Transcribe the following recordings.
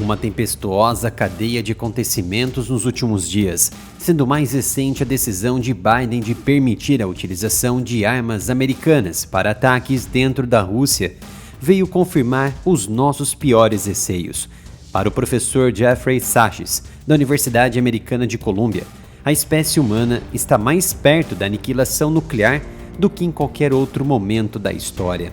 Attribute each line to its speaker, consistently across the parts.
Speaker 1: Uma tempestuosa cadeia de acontecimentos nos últimos dias, sendo mais recente a decisão de Biden de permitir a utilização de armas americanas para ataques dentro da Rússia, veio confirmar os nossos piores receios. Para o professor Jeffrey Sachs, da Universidade Americana de Colômbia, a espécie humana está mais perto da aniquilação nuclear do que em qualquer outro momento da história.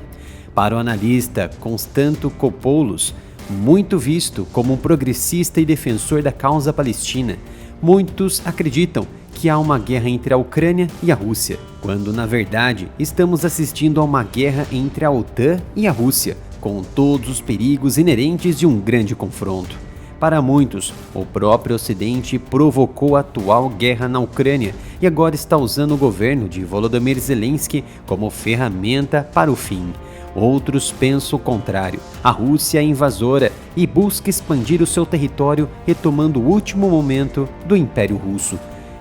Speaker 1: Para o analista Constanto Kopoulos, muito visto como um progressista e defensor da causa palestina, muitos acreditam que há uma guerra entre a Ucrânia e a Rússia, quando na verdade estamos assistindo a uma guerra entre a OTAN e a Rússia, com todos os perigos inerentes de um grande confronto. Para muitos, o próprio Ocidente provocou a atual guerra na Ucrânia e agora está usando o governo de Volodymyr Zelensky como ferramenta para o fim. Outros pensam o contrário. A Rússia é invasora e busca expandir o seu território, retomando o último momento do Império Russo.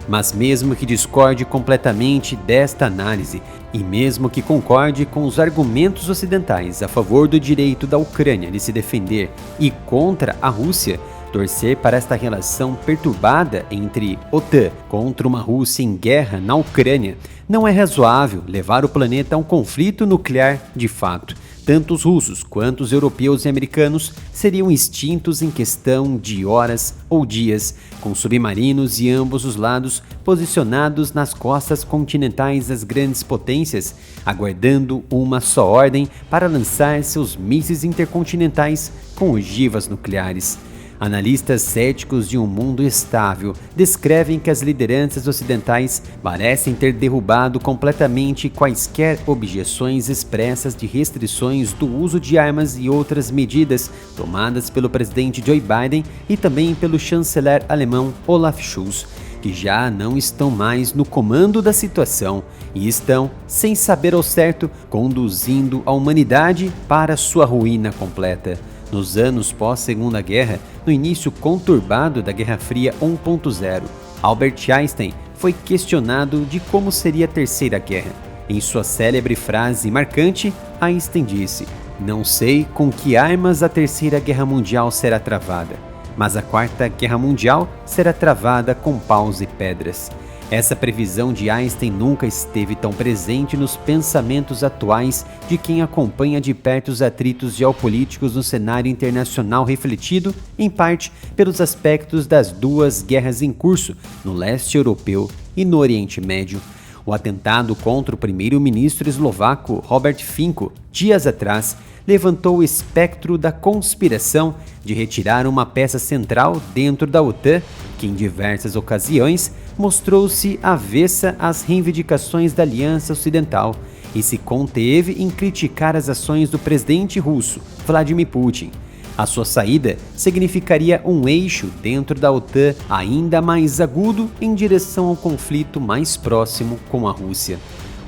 Speaker 1: Mas mesmo que discorde completamente desta análise, e mesmo que concorde com os argumentos ocidentais a favor do direito da Ucrânia de se defender e contra a Rússia, torcer para esta relação perturbada entre OTAN contra uma Rússia em guerra na Ucrânia, não é razoável levar o planeta a um conflito nuclear de fato. Tanto os russos quanto os europeus e americanos seriam extintos em questão de horas ou dias, com submarinos de ambos os lados posicionados nas costas continentais das grandes potências, aguardando uma só ordem para lançar seus mísseis intercontinentais com ogivas nucleares. Analistas céticos de um mundo estável descrevem que as lideranças ocidentais parecem ter derrubado completamente quaisquer objeções expressas de restrições do uso de armas e outras medidas tomadas pelo presidente Joe Biden e também pelo chanceler alemão Olaf Scholz, que já não estão mais no comando da situação e estão, sem saber ao certo, conduzindo a humanidade para sua ruína completa. Nos anos pós-Segunda Guerra, no início conturbado da Guerra Fria 1.0, Albert Einstein foi questionado de como seria a Terceira Guerra. Em sua célebre frase marcante, Einstein disse: "Não sei com que armas a Terceira Guerra Mundial será travada, mas a Quarta Guerra Mundial será travada com paus e pedras." Essa previsão de Einstein nunca esteve tão presente nos pensamentos atuais de quem acompanha de perto os atritos geopolíticos no cenário internacional, refletido, em parte, pelos aspectos das duas guerras em curso no leste europeu e no Oriente Médio. O atentado contra o primeiro-ministro eslovaco Robert Fico, dias atrás, levantou o espectro da conspiração de retirar uma peça central dentro da OTAN, que em diversas ocasiões mostrou-se avessa às reivindicações da Aliança Ocidental e se conteve em criticar as ações do presidente russo, Vladimir Putin. A sua saída significaria um eixo dentro da OTAN ainda mais agudo em direção ao conflito mais próximo com a Rússia.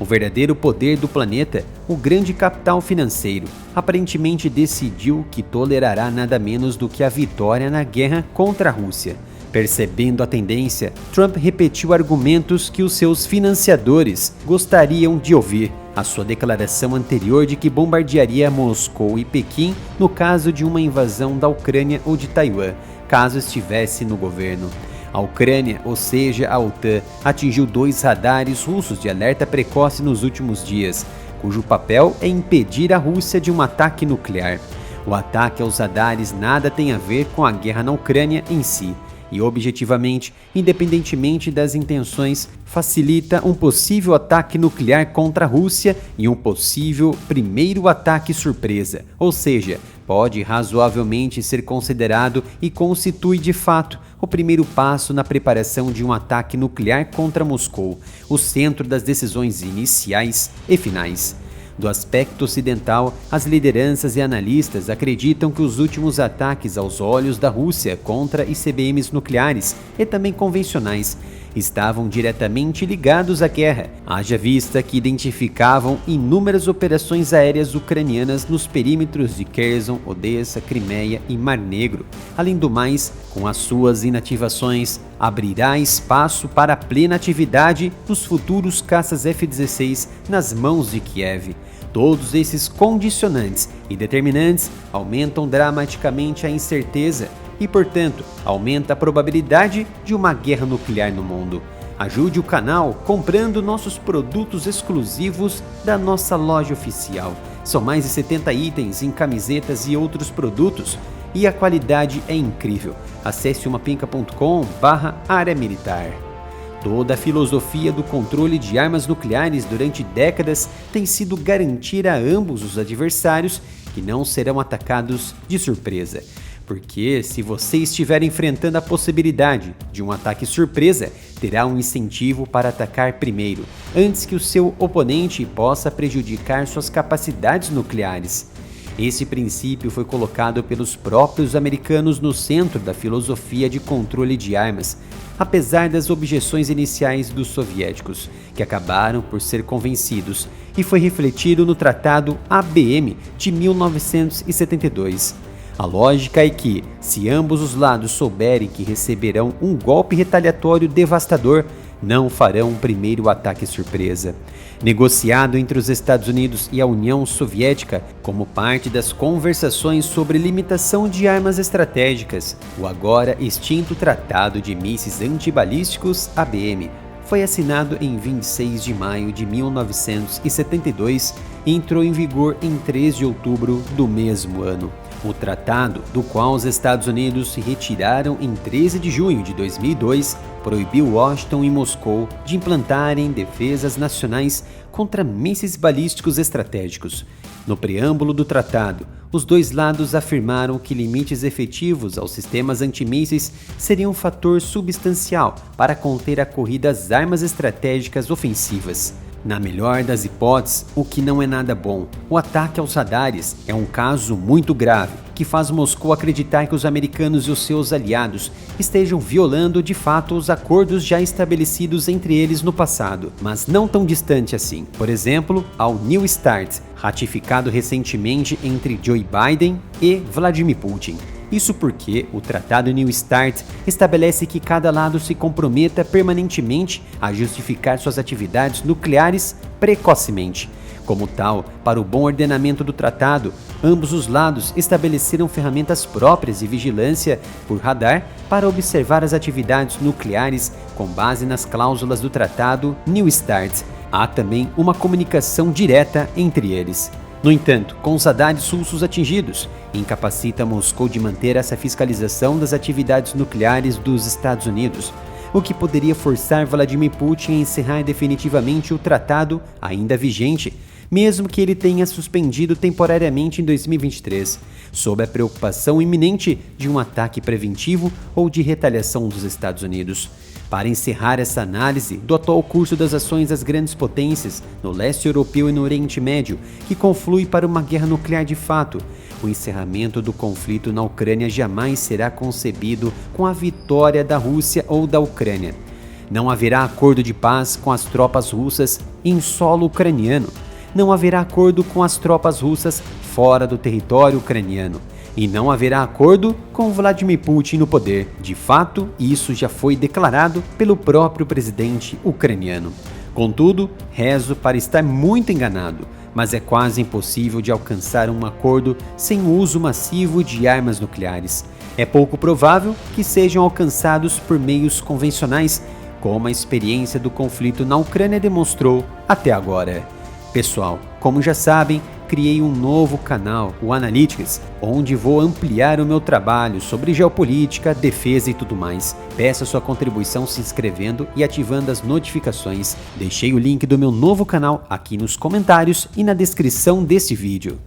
Speaker 1: O verdadeiro poder do planeta, o grande capital financeiro, aparentemente decidiu que tolerará nada menos do que a vitória na guerra contra a Rússia. Percebendo a tendência, Trump repetiu argumentos que os seus financiadores gostariam de ouvir. A sua declaração anterior de que bombardearia Moscou e Pequim no caso de uma invasão da Ucrânia ou de Taiwan, caso estivesse no governo. A Ucrânia, ou seja, a OTAN, atingiu 2 radares russos de alerta precoce nos últimos dias, cujo papel é impedir a Rússia de um ataque nuclear. O ataque aos radares nada tem a ver com a guerra na Ucrânia em si, e objetivamente, independentemente das intenções, facilita um possível ataque nuclear contra a Rússia e um possível primeiro ataque surpresa, ou seja, pode razoavelmente ser considerado e constitui de fato o primeiro passo na preparação de um ataque nuclear contra Moscou, o centro das decisões iniciais e finais. Do aspecto ocidental, as lideranças e analistas acreditam que os últimos ataques aos olhos da Rússia contra ICBMs nucleares e também convencionais estavam diretamente ligados à guerra, haja vista que identificavam inúmeras operações aéreas ucranianas nos perímetros de Kherson, Odessa, Crimeia e Mar Negro. Além do mais, com as suas inativações, abrirá espaço para a plena atividade dos futuros caças F-16 nas mãos de Kiev. Todos esses condicionantes e determinantes aumentam dramaticamente a incerteza e, portanto, aumenta a probabilidade de uma guerra nuclear no mundo. Ajude o canal comprando nossos produtos exclusivos da nossa loja oficial. São mais de 70 itens em camisetas e outros produtos e a qualidade é incrível. Acesse umapinca.com/área militar. Toda a filosofia do controle de armas nucleares durante décadas tem sido garantir a ambos os adversários que não serão atacados de surpresa. Porque se você estiver enfrentando a possibilidade de um ataque surpresa, terá um incentivo para atacar primeiro, antes que o seu oponente possa prejudicar suas capacidades nucleares. Esse princípio foi colocado pelos próprios americanos no centro da filosofia de controle de armas, apesar das objeções iniciais dos soviéticos, que acabaram por ser convencidos, e foi refletido no Tratado ABM de 1972. A lógica é que, se ambos os lados souberem que receberão um golpe retaliatório devastador, não farão um primeiro ataque surpresa. Negociado entre os Estados Unidos e a União Soviética como parte das conversações sobre limitação de armas estratégicas, o agora extinto Tratado de Mísseis Antibalísticos ABM foi assinado em 26 de maio de 1972 e entrou em vigor em 3 de outubro do mesmo ano. O tratado, do qual os Estados Unidos se retiraram em 13 de junho de 2002, proibiu Washington e Moscou de implantarem defesas nacionais contra mísseis balísticos estratégicos. No preâmbulo do tratado, os dois lados afirmaram que limites efetivos aos sistemas antimísseis seriam um fator substancial para conter a corrida às armas estratégicas ofensivas. Na melhor das hipóteses, o que não é nada bom, o ataque aos radares é um caso muito grave que faz Moscou acreditar que os americanos e os seus aliados estejam violando de fato os acordos já estabelecidos entre eles no passado, mas não tão distante assim. Por exemplo, ao New START, ratificado recentemente entre Joe Biden e Vladimir Putin. Isso porque o Tratado New START estabelece que cada lado se comprometa permanentemente a justificar suas atividades nucleares precocemente. Como tal, para o bom ordenamento do tratado, ambos os lados estabeleceram ferramentas próprias de vigilância por radar para observar as atividades nucleares com base nas cláusulas do Tratado New START. Há também uma comunicação direta entre eles. No entanto, com os radares russos atingidos, incapacita Moscou de manter essa fiscalização das atividades nucleares dos Estados Unidos, o que poderia forçar Vladimir Putin a encerrar definitivamente o tratado ainda vigente, mesmo que ele tenha suspendido temporariamente em 2023, sob a preocupação iminente de um ataque preventivo ou de retaliação dos Estados Unidos. Para encerrar essa análise do atual curso das ações das grandes potências no leste europeu e no Oriente Médio, que conflui para uma guerra nuclear de fato, o encerramento do conflito na Ucrânia jamais será concebido com a vitória da Rússia ou da Ucrânia. Não haverá acordo de paz com as tropas russas em solo ucraniano. Não haverá acordo com as tropas russas fora do território ucraniano. E não haverá acordo com Vladimir Putin no poder. De fato, isso já foi declarado pelo próprio presidente ucraniano. Contudo, rezo para estar muito enganado, mas é quase impossível de alcançar um acordo sem o uso massivo de armas nucleares. É pouco provável que sejam alcançados por meios convencionais, como a experiência do conflito na Ucrânia demonstrou até agora. Pessoal, como já sabem, criei um novo canal, o Analytics, onde vou ampliar o meu trabalho sobre geopolítica, defesa e tudo mais. Peço a sua contribuição se inscrevendo e ativando as notificações. Deixei o link do meu novo canal aqui nos comentários e na descrição desse vídeo.